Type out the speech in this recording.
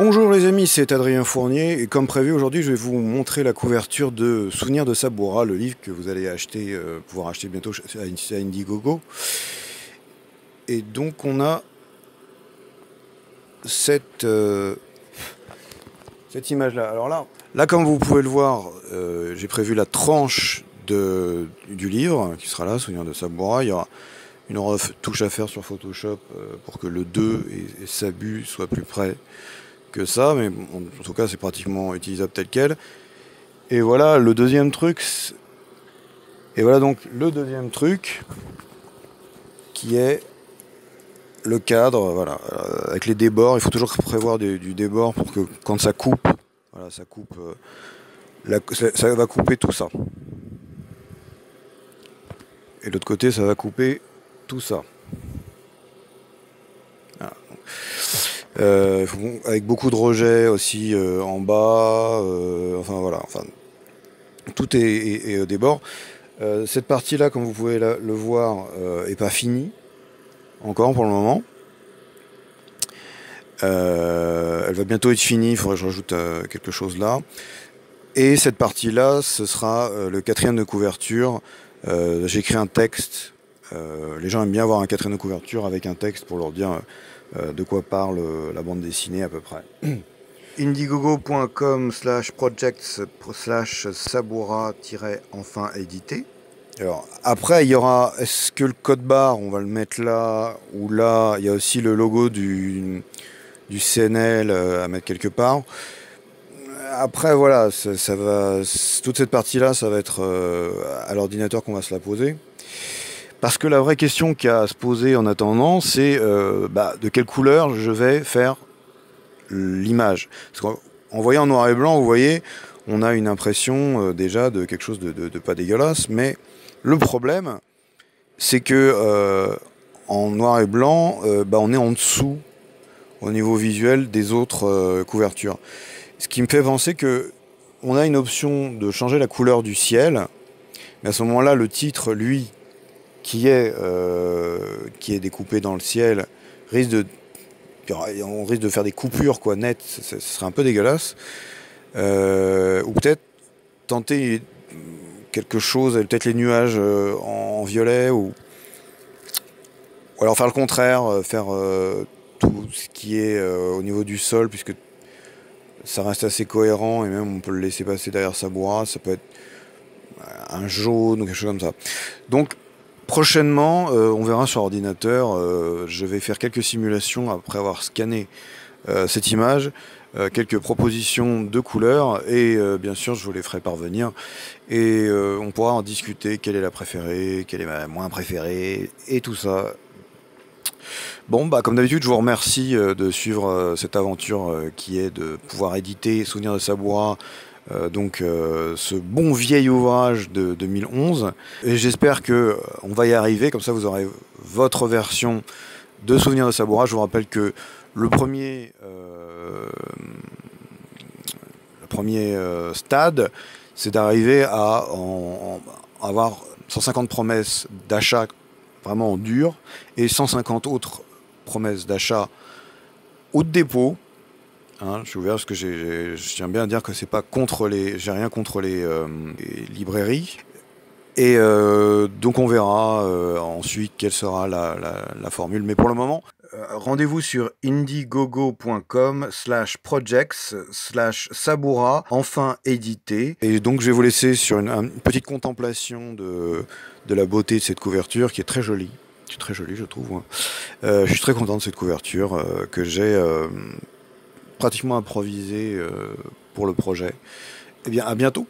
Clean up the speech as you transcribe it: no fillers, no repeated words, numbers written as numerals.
Bonjour les amis, c'est Adrien Fournier et comme prévu aujourd'hui je vais vous montrer la couverture de Souvenirs de Sabura, le livre que vous allez acheter, pouvoir acheter bientôt à Indiegogo. Et donc on a cette image là. Alors là comme vous pouvez le voir, j'ai prévu la tranche du livre qui sera là, Souvenirs de Sabura. Il y aura une retouche à faire sur Photoshop pour que le 2 et Sabu soient plus près que ça, mais en tout cas c'est pratiquement utilisable tel quel. Et voilà le deuxième truc. Et voilà donc le deuxième truc qui est le cadre, voilà, avec les débords. Il faut toujours prévoir du débord pour que quand ça coupe, voilà, ça coupe, ça va couper tout ça. Et de l'autre côté, ça va couper tout ça. Voilà. Avec beaucoup de rejets aussi en bas, enfin voilà, enfin, tout est au débord. Cette partie-là, comme vous pouvez le voir, est pas finie encore pour le moment. Elle va bientôt être finie, il faudrait que je rajoute quelque chose là. Et cette partie-là, ce sera le quatrième de couverture. J'ai écrit un texte. Les gens aiment bien avoir un quatrième de couverture avec un texte pour leur dire de quoi parle la bande dessinée à peu près. indiegogo.com/projects/sabura-enfin édité. Alors après il y aura, est-ce que le code barre on va le mettre là ou là, il y a aussi le logo du CNL à mettre quelque part. Après voilà, ça va, toute cette partie là ça va être à l'ordinateur qu'on va se la poser. Parce que la vraie question qu'il y a à se poser en attendant, c'est de quelle couleur je vais faire l'image. Parce qu'en voyant en noir et blanc, vous voyez, on a une impression déjà de quelque chose de pas dégueulasse. Mais le problème, c'est que en noir et blanc, on est en dessous au niveau visuel des autres couvertures. Ce qui me fait penser que on a une option de changer la couleur du ciel. Mais à ce moment-là, le titre, lui, qui est découpé dans le ciel, on risque de faire des coupures quoi, nettes, ce serait un peu dégueulasse. Ou peut-être tenter quelque chose, peut-être les nuages en violet, ou alors faire le contraire, faire tout ce qui est au niveau du sol, puisque ça reste assez cohérent, et même on peut le laisser passer derrière Sabura, ça peut être un jaune ou quelque chose comme ça. Donc prochainement, on verra sur ordinateur, je vais faire quelques simulations après avoir scanné cette image, quelques propositions de couleurs, et bien sûr je vous les ferai parvenir, et on pourra en discuter, quelle est la préférée, quelle est ma moins préférée, et tout ça. Bon, comme d'habitude, je vous remercie de suivre cette aventure qui est de pouvoir éditer Souvenirs de Sabura, ce bon vieil ouvrage de 2011. Et j'espère que on va y arriver, comme ça vous aurez votre version de Souvenirs de Sabura. Je vous rappelle que le premier stade, c'est d'arriver à avoir 150 promesses d'achat vraiment en dur et 150 autres promesses d'achat ou de dépôt. Hein, je suis ouvert parce que je tiens bien à dire que c'est pas contre j'ai rien contre les librairies. Et donc on verra ensuite quelle sera la formule. Mais pour le moment, rendez-vous sur indiegogo.com/projects/sabura, enfin édité. Et donc je vais vous laisser sur une petite contemplation de la beauté de cette couverture qui est très jolie. C'est très joli, je trouve. Hein. Je suis très content de cette couverture que j'ai pratiquement improvisée pour le projet. Eh bien, à bientôt.